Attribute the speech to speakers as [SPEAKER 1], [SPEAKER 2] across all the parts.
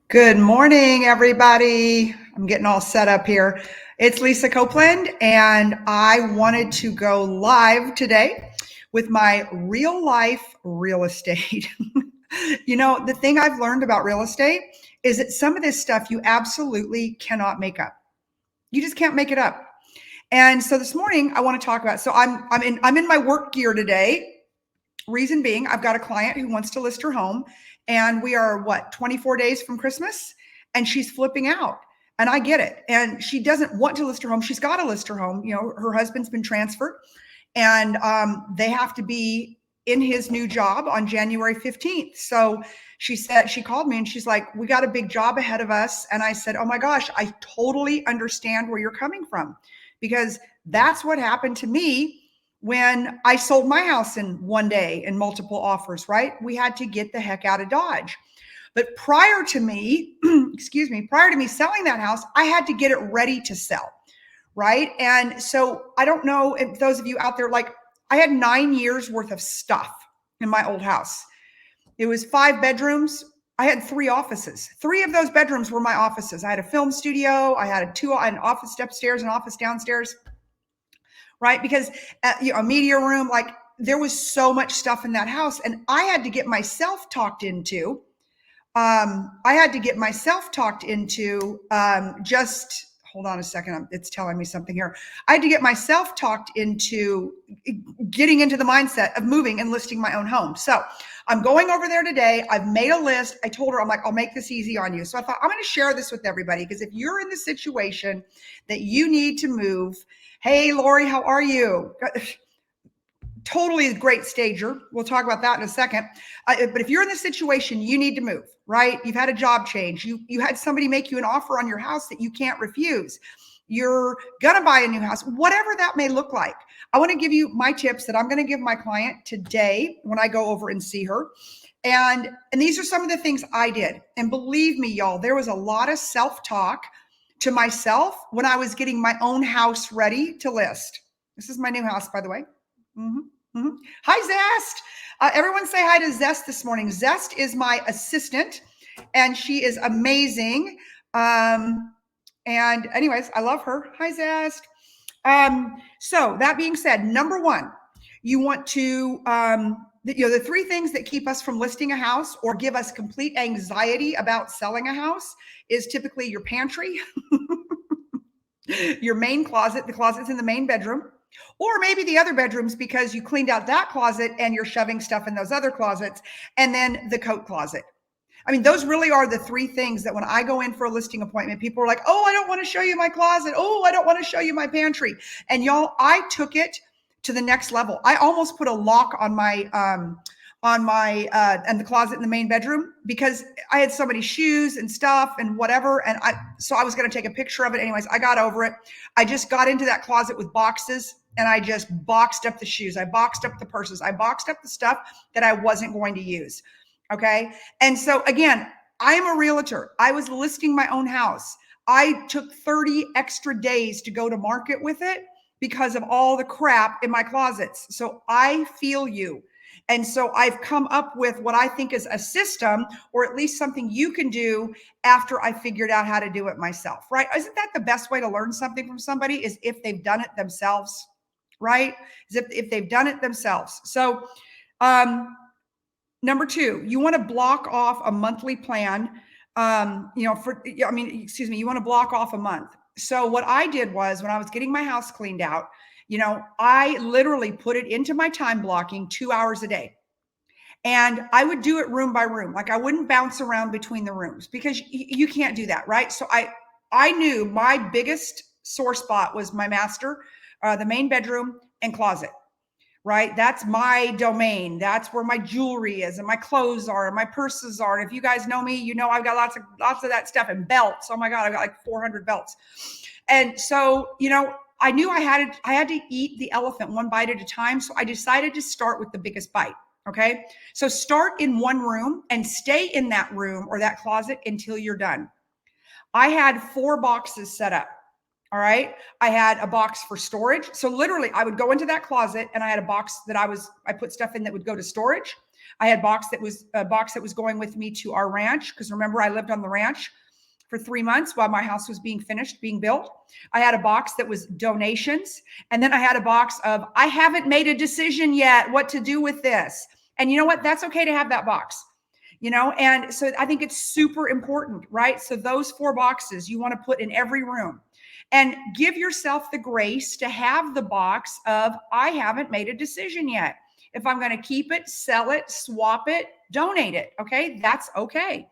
[SPEAKER 1] Good morning, everybody. I'm getting all set up here. It's Lisa Copeland, and I wanted to go live today with my real life real estate. The thing I've learned about real estate is that some of this stuff you absolutely cannot make up. You just can't make it up. And so this morning I want to talk about. So I'm in my work gear today. Reason being, I've got a client who wants to list her home, and we are 24 days from Christmas, and she's flipping out. And I get it. And she doesn't want to list her home. She's got to list her home. Her husband's been transferred, and they have to be in his new job on January 15th. So she called me and she's like, "We got a big job ahead of us." And I said, "Oh my gosh, I totally understand where you're coming from, because that's what happened to me when I sold my house in one day in multiple offers, right? We had to get the heck out of Dodge. But prior to me, prior to me selling that house, I had to get it ready to sell, right? And so I don't know if those of you out there, like, I had 9 years worth of stuff in my old house. It was 5 bedrooms. I had 3 offices. 3 of those bedrooms were my offices. I had a film studio. I had an office upstairs, an office downstairs, right? Because a media room, like, there was so much stuff in that house, and I had to get myself talked into. Just hold on a second. It's telling me something here. I had to get myself talked into getting into the mindset of moving and listing my own home. So I'm going over there today. I've made a list. I told her, I'm like, I'll make this easy on you. So I thought, I'm going to share this with everybody, because if you're in the situation that you need to move, hey, Lori, how are you? Totally a great stager. We'll talk about that in a second. But if you're in this situation, you need to move, right? You've had a job change. You had somebody make you an offer on your house that you can't refuse. You're going to buy a new house, whatever that may look like. I want to give you my tips that I'm going to give my client today when I go over and see her. And these are some of the things I did. And believe me, y'all, there was a lot of self-talk to myself when I was getting my own house ready to list. This is my new house, by the way. Hi, Zest. Everyone say hi to Zest this morning. Zest is my assistant, and she is amazing. And anyways, I love her. Hi, Zest. So that being said, number one, you want to, the 3 things that keep us from listing a house or give us complete anxiety about selling a house is typically your pantry, your main closet, the closet's in the main bedroom, or maybe the other bedrooms because you cleaned out that closet and you're shoving stuff in those other closets, and then the coat closet. I mean, those really are the 3 things that when I go in for a listing appointment, people are like, "Oh, I don't want to show you my closet. Oh, I don't want to show you my pantry." And y'all, I took it to the next level. I almost put a lock on my and the closet in the main bedroom, because I had so many shoes and stuff and whatever. And I was going to take a picture of it. Anyways, I got over it. I just got into that closet with boxes, and I just boxed up the shoes. I boxed up the purses. I boxed up the stuff that I wasn't going to use. Okay. And so again, I am a realtor. I was listing my own house. I took 30 extra days to go to market with it because of all the crap in my closets. So I feel you. And so I've come up with what I think is a system, or at least something you can do after I figured out how to do it myself, right? Isn't that the best way to learn something from somebody, is if they've done it themselves, right? Is if they've done it themselves. So, number 2, you want to block off a monthly plan. You want to block off a month. So what I did was, when I was getting my house cleaned out, I literally put it into my time blocking 2 hours a day. And I would do it room by room. Like, I wouldn't bounce around between the rooms, because you can't do that, right? So I knew my biggest sore spot was my master, the main bedroom and closet, right? That's my domain. That's where my jewelry is and my clothes are and my purses are. And if you guys know me, you know I've got lots of that stuff, and belts. Oh my God, I've got like 400 belts. And so, I knew I had to eat the elephant one bite at a time. So I decided to start with the biggest bite. Okay. So start in one room and stay in that room or that closet until you're done. I had 4 boxes set up. All right. I had a box for storage. So literally I would go into that closet and I had a box that I put stuff in that would go to storage. I had a box that was going with me to our ranch, because remember, I lived on the ranch for 3 months while my house was being finished, being built. I had a box that was donations. And then I had a box of, I haven't made a decision yet what to do with this. And you know what? That's okay to have that box, And so I think it's super important, right? So those 4 boxes you want to put in every room, and give yourself the grace to have the box of, I haven't made a decision yet. If I'm going to keep it, sell it, swap it, donate it. Okay. That's okay.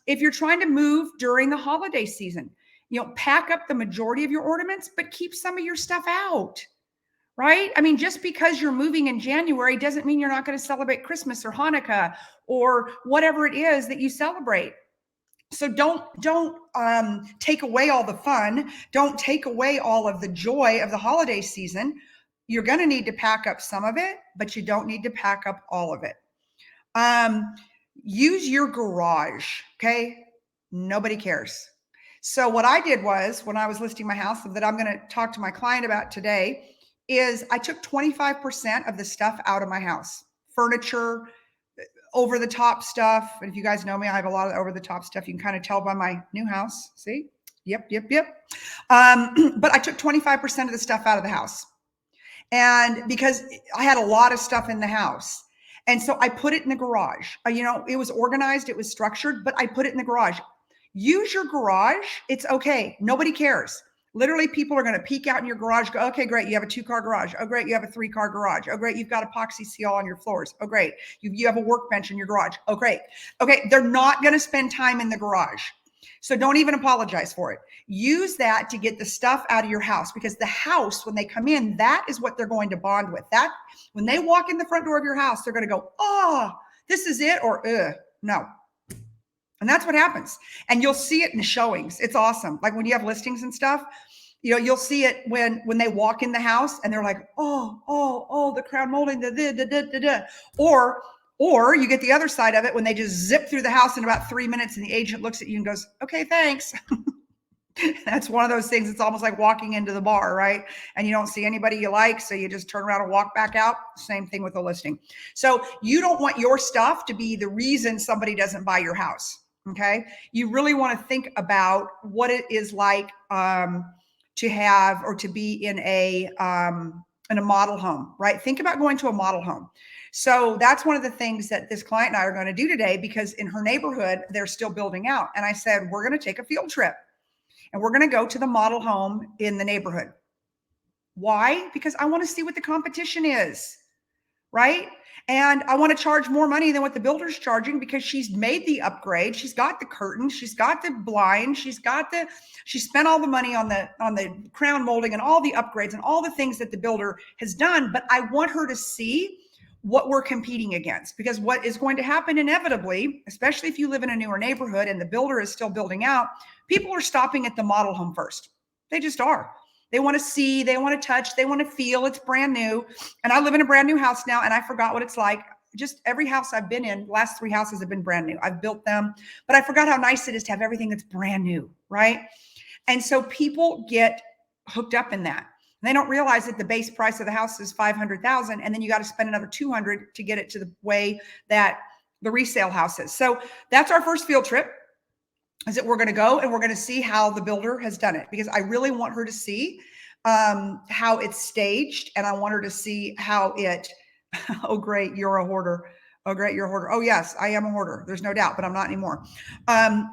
[SPEAKER 1] If you're trying to move during the holiday season, pack up the majority of your ornaments, but keep some of your stuff out, right? I mean, just because you're moving in January doesn't mean you're not going to celebrate Christmas or Hanukkah or whatever it is that you celebrate. So don't take away all the fun. Don't take away all of the joy of the holiday season. You're going to need to pack up some of it, but you don't need to pack up all of it. Use your garage. Okay. Nobody cares. So what I did was, when I was listing my house that I'm going to talk to my client about today, is I took 25% of the stuff out of my house. Furniture, over the top stuff. And if you guys know me, I have a lot of over the top stuff. You can kind of tell by my new house. See? Yep. But I took 25% of the stuff out of the house. And because I had a lot of stuff in the house. And so I put it in the garage. It was organized, it was structured, but I put it in the garage. Use your garage. It's okay. Nobody cares. Literally, people are going to peek out in your garage, go, okay, great. You have a 2-car garage. Oh, great. You have a 3-car garage. Oh, great. You've got epoxy seal on your floors. Oh, great. You have a workbench in your garage. Oh, great. Okay. They're not going to spend time in the garage. So don't even apologize for it. Use that to get the stuff out of your house, because the house, when they come in, that is what they're going to bond with. That when they walk in the front door of your house, they're going to go, oh, this is it, or no. And that's what happens. And you'll see it in showings. It's awesome. Like when you have listings and stuff, you'll see it when they walk in the house and they're like, oh, the crown molding, or you get the other side of it when they just zip through the house in about 3 minutes and the agent looks at you and goes, okay, thanks. That's one of those things. It's almost like walking into the bar, right? And you don't see anybody you like, so you just turn around and walk back out. Same thing with the listing. So you don't want your stuff to be the reason somebody doesn't buy your house. Okay. You really want to think about what it is like to have or to be in a model home, right? Think about going to a model home. So that's one of the things that this client and I are going to do today, because in her neighborhood, they're still building out. And I said, we're going to take a field trip and we're going to go to the model home in the neighborhood. Why? Because I want to see what the competition is, right? And I want to charge more money than what the builder's charging, because she's made the upgrade. She's got the curtains, she's got the blind, she spent all the money on the crown molding and all the upgrades and all the things that the builder has done. But I want her to see what we're competing against, because what is going to happen inevitably, especially if you live in a newer neighborhood and the builder is still building out, people are stopping at the model home first. They just are. They want to see, they want to touch, they want to feel it's brand new. And I live in a brand new house now, and I forgot what it's like. Just every house I've been in, the last 3 houses have been brand new. I've built them, but I forgot how nice it is to have everything that's brand new, right? And so people get hooked up in that. They don't realize that the base price of the house is $500,000, and then you got to spend another $200 to get it to the way that the resale house is. So that's our first field trip. Is that we're going to go and we're going to see how the builder has done it, because I really want her to see how it's staged, and I want her to see how it. Oh, great, you're a hoarder. Oh, great, you're a hoarder. Oh, yes, I am a hoarder. There's no doubt, but I'm not anymore. I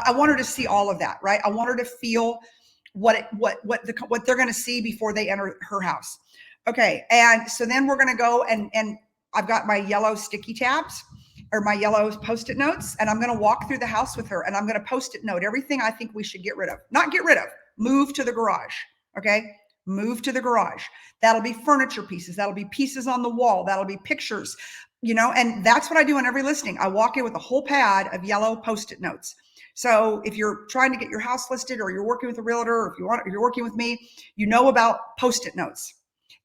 [SPEAKER 1] want her to see all of that, right? I want her to feel what they're going to see before they enter her house. Okay, and so then we're going to go and I've got my yellow sticky tabs, or my yellow Post-it notes, and I'm going to walk through the house with her, and I'm going to Post-it note everything I think we should get rid of. Not get rid of, move to the garage. Okay. Move to the garage. That'll be furniture pieces. That'll be pieces on the wall. That'll be pictures, and that's what I do on every listing. I walk in with a whole pad of yellow Post-it notes. So if you're trying to get your house listed, or you're working with a realtor, or if you're working with me, about Post-it notes,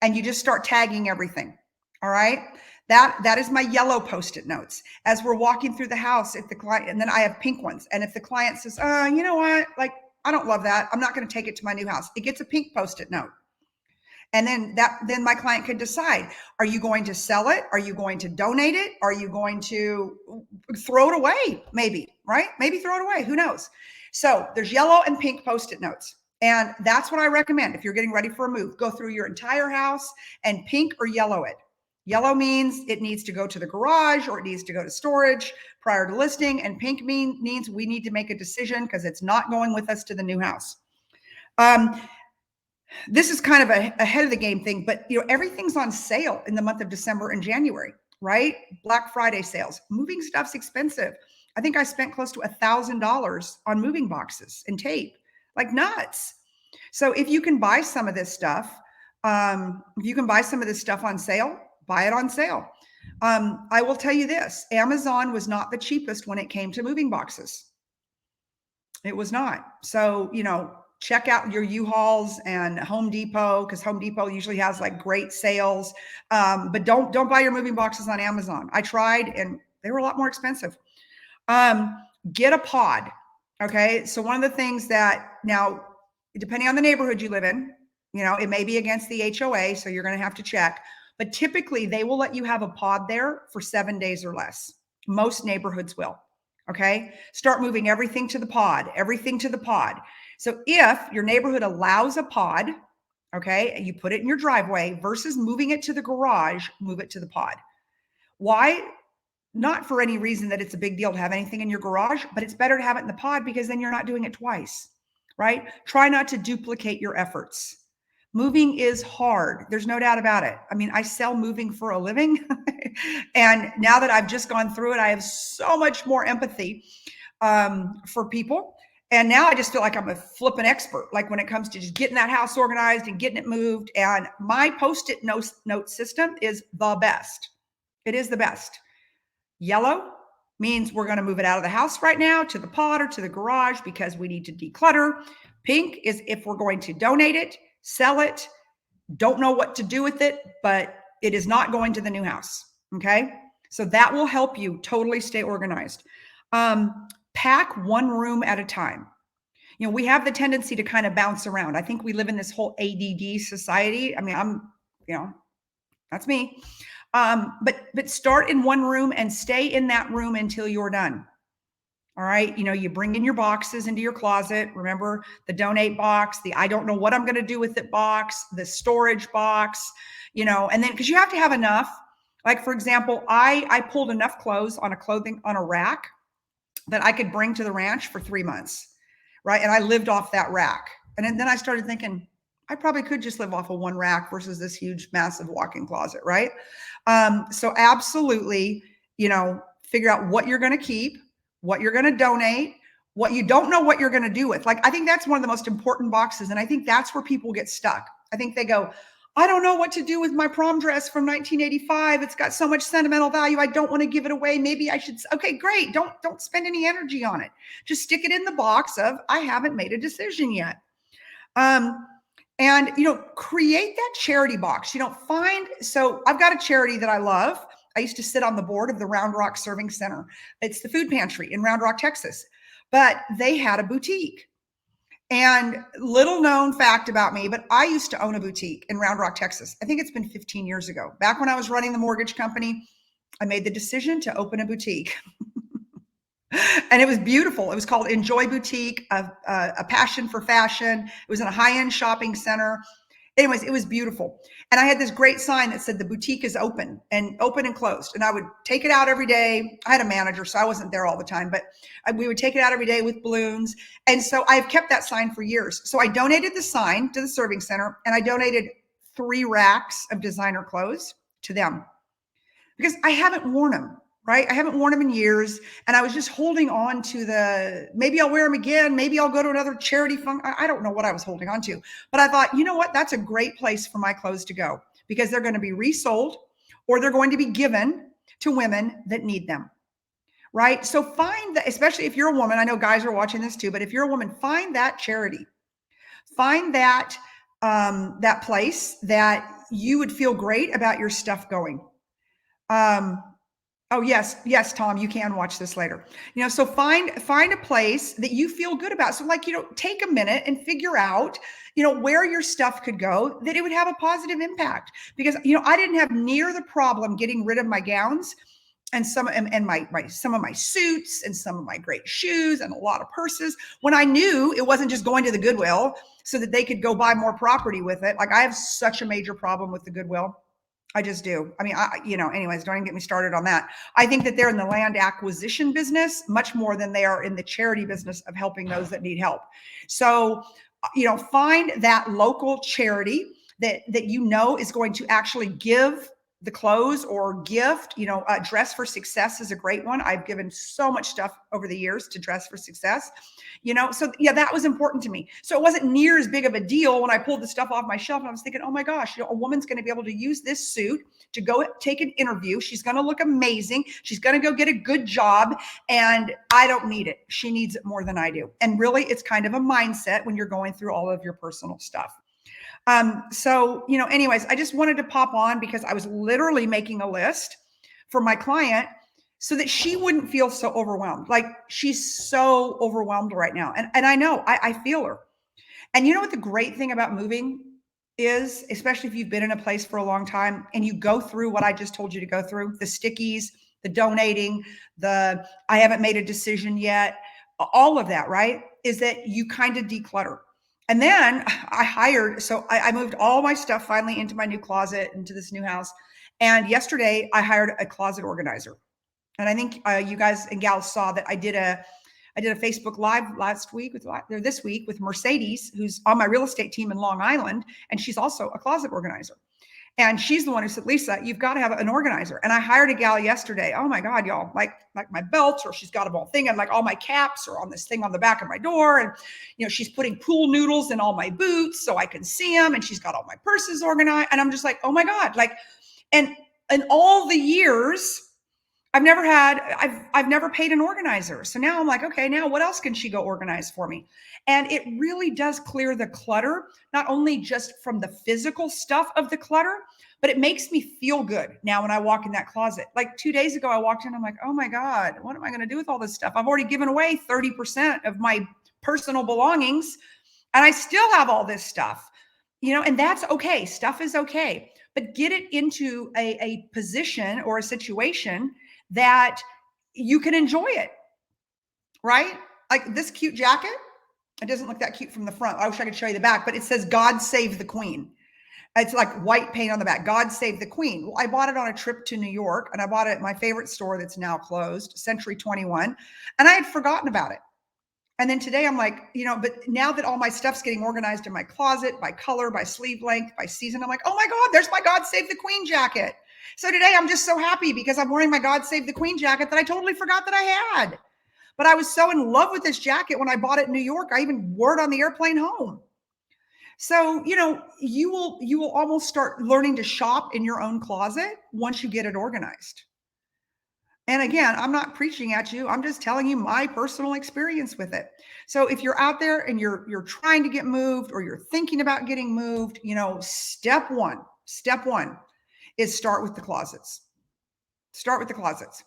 [SPEAKER 1] and you just start tagging everything. All right. That is my yellow Post-it notes. As we're walking through the house, if the client, and then I have pink ones. And if the client says, you know what, like, I don't love that, I'm not going to take it to my new house, it gets a pink Post-it note. And then my client could decide, are you going to sell it? Are you going to donate it? Are you going to throw it away? Maybe, right? Maybe throw it away. Who knows? So there's yellow and pink Post-it notes. And that's what I recommend. If you're getting ready for a move, go through your entire house and pink or yellow it. Yellow means it needs to go to the garage or it needs to go to storage prior to listing. And pink means we need to make a decision because it's not going with us to the new house. This is kind of a ahead of the game thing, but everything's on sale in the month of December and January, right? Black Friday sales. Moving stuff's expensive. I think I spent close to $1,000 on moving boxes and tape, like nuts. So if you can buy some of this stuff, on sale, buy it on sale. I will tell you this, Amazon was not the cheapest when it came to moving boxes. It was not. So, check out your U-Hauls and Home Depot, because Home Depot usually has like great sales. But don't buy your moving boxes on Amazon. I tried and they were a lot more expensive. Get a pod. Okay. So one of the things that now, depending on the neighborhood you live in, it may be against the HOA, so you're going to have to check. But typically they will let you have a pod there for 7 days or less. Most neighborhoods will. Okay. Start moving everything to the pod, So if your neighborhood allows a pod, okay, and you put it in your driveway versus moving it to the garage, move it to the pod. Why? Not for any reason that it's a big deal to have anything in your garage, but it's better to have it in the pod because then you're not doing it twice, right? Try not to duplicate your efforts. Moving is hard. There's no doubt about it. I mean, I sell moving for a living. And now that I've just gone through it, I have so much more empathy for people. And now I just feel like I'm a flipping expert, like when it comes to just getting that house organized and getting it moved. And my Post-it note system is the best. It is the best. Yellow means we're going to move it out of the house right now to the pod or to the garage because we need to declutter. Pink is if we're going to donate it, sell it, don't know what to do with it, but it is not going to the new house. Okay. So that will help you totally stay organized. Pack one room at a time. We have the tendency to kind of bounce around. I think we live in this whole ADD society. I mean, that's me. But start in one room and stay in that room until you're done. All right. You bring in your boxes into your closet. Remember the donate box, the I don't know what I'm going to do with it box, the storage box, and then because you have to have enough. Like, for example, I pulled enough clothes on a rack that I could bring to the ranch for 3 months. Right. And I lived off that rack. And then I started thinking, I probably could just live off of one rack versus this huge, massive walk-in closet. Right. So absolutely, figure out what you're going to keep, what you're going to donate, what you don't know what you're going to do with. Like, I think that's one of the most important boxes. And I think that's where people get stuck. I think they go, I don't know what to do with my prom dress from 1985. It's got so much sentimental value. I don't want to give it away. Maybe I should. Okay, great. Don't spend any energy on it. Just stick it in the box of, I haven't made a decision yet. And, create that charity box, so I've got a charity that I love. I used to sit on the board of the Round Rock Serving Center. It's the food pantry in Round Rock, Texas, but they had a boutique. And little known fact about me, but I used to own a boutique in Round Rock, Texas. I think it's been 15 years ago. Back when I was running the mortgage company, I made the decision to open a boutique. And it was beautiful. It was called Enjoy Boutique, a passion for fashion. It was in a high-end shopping center. Anyways, it was beautiful. And I had this great sign that said the boutique is open and closed. And I would take it out every day. I had a manager, so I wasn't there all the time, but we would take it out every day with balloons. And so I've kept that sign for years. So I donated the sign to the serving center, and I donated 3 racks of designer clothes to them because I haven't worn them. Right? I haven't worn them in years. And I was just holding on to maybe I'll wear them again. Maybe I'll go to another charity function. I don't know what I was holding on to, but I thought, you know what? That's a great place for my clothes to go because they're going to be resold or they're going to be given to women that need them. Right? So find that, especially if you're a woman, I know guys are watching this too, but if you're a woman, find that charity, find that place that you would feel great about your stuff going. Oh yes, yes, Tom, you can watch this later. So find a place that you feel good about. So like, take a minute and figure out, where your stuff could go that it would have a positive impact. Because I didn't have near the problem getting rid of my gowns and my some of my suits and some of my great shoes and a lot of purses when I knew it wasn't just going to the Goodwill so that they could go buy more property with it. Like I have such a major problem with the Goodwill. I just do. I mean, anyways, don't even get me started on that. I think that they're in the land acquisition business much more than they are in the charity business of helping those that need help. So, find that local charity that is going to actually give the clothes or gift. Dress for Success is a great one. I've given so much stuff over the years to Dress for Success. So yeah, that was important to me. So it wasn't near as big of a deal when I pulled the stuff off my shelf and I was thinking, oh my gosh, a woman's going to be able to use this suit to go take an interview. She's going to look amazing. She's going to go get a good job. And I don't need it. She needs it more than I do. And really, it's kind of a mindset when you're going through all of your personal stuff. Anyways, I just wanted to pop on because I was literally making a list for my client so that she wouldn't feel so overwhelmed. Like she's so overwhelmed right now. And I know I feel her. And you know what the great thing about moving is, especially if you've been in a place for a long time and you go through what I just told you to go through, the stickies, the donating, the I haven't made a decision yet, all of that, right? Is that you kind of declutter. And then I moved all my stuff finally into my new closet, into this new house. And yesterday I hired a closet organizer. And I think you guys and gals saw that I did a Facebook Live this week with Mercedes, who's on my real estate team in Long Island, and she's also a closet organizer. And she's the one who said, Lisa, you've got to have an organizer. And I hired a gal yesterday. Oh my God, y'all, like my belts, or she's got a whole thing, and like all my caps are on this thing on the back of my door. And she's putting pool noodles in all my boots so I can see them. And she's got all my purses organized. And I'm just like, oh my God, and in all the years, I've never paid an organizer. So now I'm like, okay, now what else can she go organize for me? And it really does clear the clutter, not only just from the physical stuff of the clutter, but it makes me feel good now when I walk in that closet. Like 2 days ago, I walked in, I'm like, oh my God, what am I going to do with all this stuff? I've already given away 30% of my personal belongings, and I still have all this stuff, and that's okay. Stuff is okay, but get it into a position or a situation that you can enjoy it, right? Like this cute jacket, it doesn't look that cute from the front. I wish I could show you the back, but it says God Save the Queen. It's like white paint on the back, God Save the Queen. Well, I bought it on a trip to New York, and I bought it at my favorite store that's now closed, Century 21, and I had forgotten about it. And then today I'm like, but now that all my stuff's getting organized in my closet by color, by sleeve length, by season, I'm like, oh my God, there's my God Save the Queen jacket. So today I'm just so happy because I'm wearing my God Save the Queen jacket that I totally forgot that I had. But I was so in love with this jacket when I bought it in New York. I even wore it on the airplane home. So, you will almost start learning to shop in your own closet once you get it organized. And again, I'm not preaching at you. I'm just telling you my personal experience with it. So if you're out there and you're trying to get moved, or you're thinking about getting moved, step one is start with the closets. Start with the closets.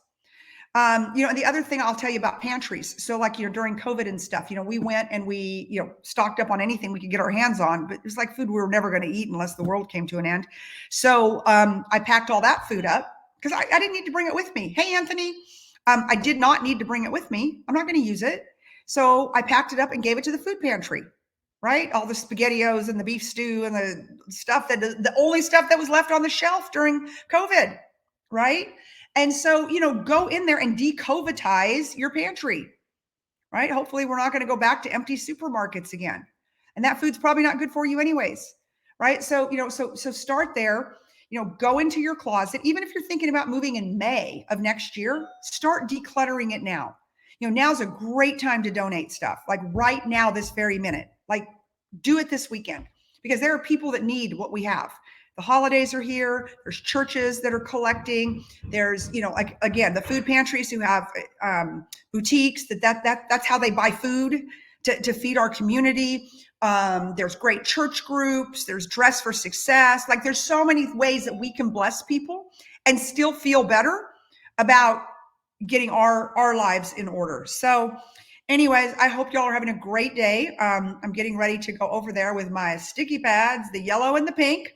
[SPEAKER 1] And the other thing I'll tell you about pantries. So like, during COVID and stuff, we went and we, stocked up on anything we could get our hands on, but it was like food we were never going to eat unless the world came to an end. So I packed all that food up because I didn't need to bring it with me. Hey, Anthony, I did not need to bring it with me. I'm not going to use it. So I packed it up and gave it to the food pantry, right? All the SpaghettiOs and the beef stew and the stuff the only stuff that was left on the shelf during COVID, right? And so, go in there and de-COVIDize your pantry, right? Hopefully we're not going to go back to empty supermarkets again. And that food's probably not good for you anyways, right? So, so start there, go into your closet. Even if you're thinking about moving in May of next year, start decluttering it now. Now's a great time to donate stuff, like right now, this very minute. Like do it this weekend, because there are people that need what we have. The holidays are here. There's churches that are collecting. There's, like again, the food pantries who have boutiques that's how they buy food to feed our community. There's great church groups. There's Dress for Success. Like there's so many ways that we can bless people and still feel better about getting our lives in order. So anyways, I hope y'all are having a great day. I'm getting ready to go over there with my sticky pads, the yellow and the pink,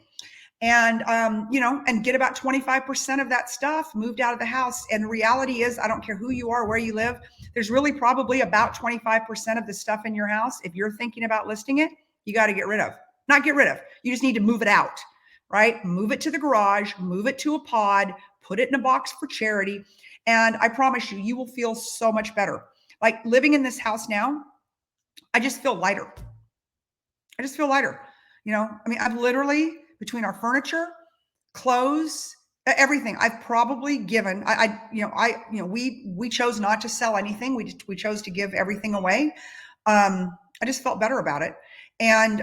[SPEAKER 1] and and get about 25% of that stuff moved out of the house. And the reality is, I don't care who you are, where you live, there's really probably about 25% of the stuff in your house, if you're thinking about listing it, you got to get rid of. Not get rid of, you just need to move it out, right? Move it to the garage, move it to a pod, put it in a box for charity. And I promise you, you will feel so much better. Like living in this house now, I just feel lighter. I just feel lighter. I mean, I've literally, between our furniture, clothes, everything, I've probably given. We chose not to sell anything. We chose to give everything away. I just felt better about it, and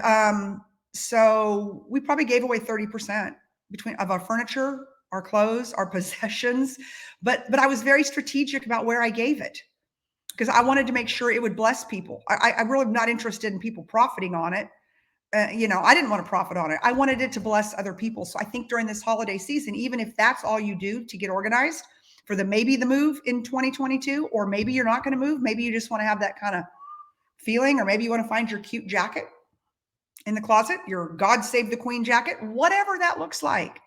[SPEAKER 1] so we probably gave away 30% between of our furniture, our clothes, our possessions. But I was very strategic about where I gave it because I wanted to make sure it would bless people. I really am not interested in people profiting on it. I didn't want to profit on it. I wanted it to bless other people. So I think during this holiday season, even if that's all you do to get organized for maybe the move in 2022, or maybe you're not going to move, maybe you just want to have that kind of feeling, or maybe you want to find your cute jacket in the closet, your God Save the Queen jacket, whatever that looks like.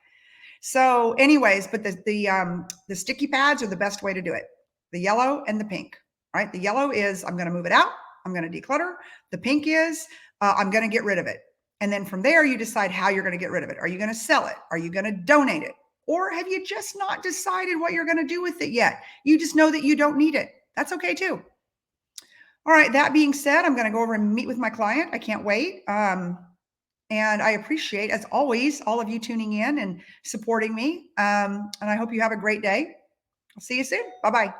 [SPEAKER 1] So anyways, but the sticky pads are the best way to do it. The yellow and the pink, right? The yellow is I'm going to move it out. I'm going to declutter. The pink is I'm going to get rid of it. And then from there, you decide how you're going to get rid of it. Are you going to sell it? Are you going to donate it? Or have you just not decided what you're going to do with it yet? You just know that you don't need it. That's okay too. All right. That being said, I'm going to go over and meet with my client. I can't wait. And I appreciate, as always, all of you tuning in and supporting me. And I hope you have a great day. I'll see you soon. Bye-bye.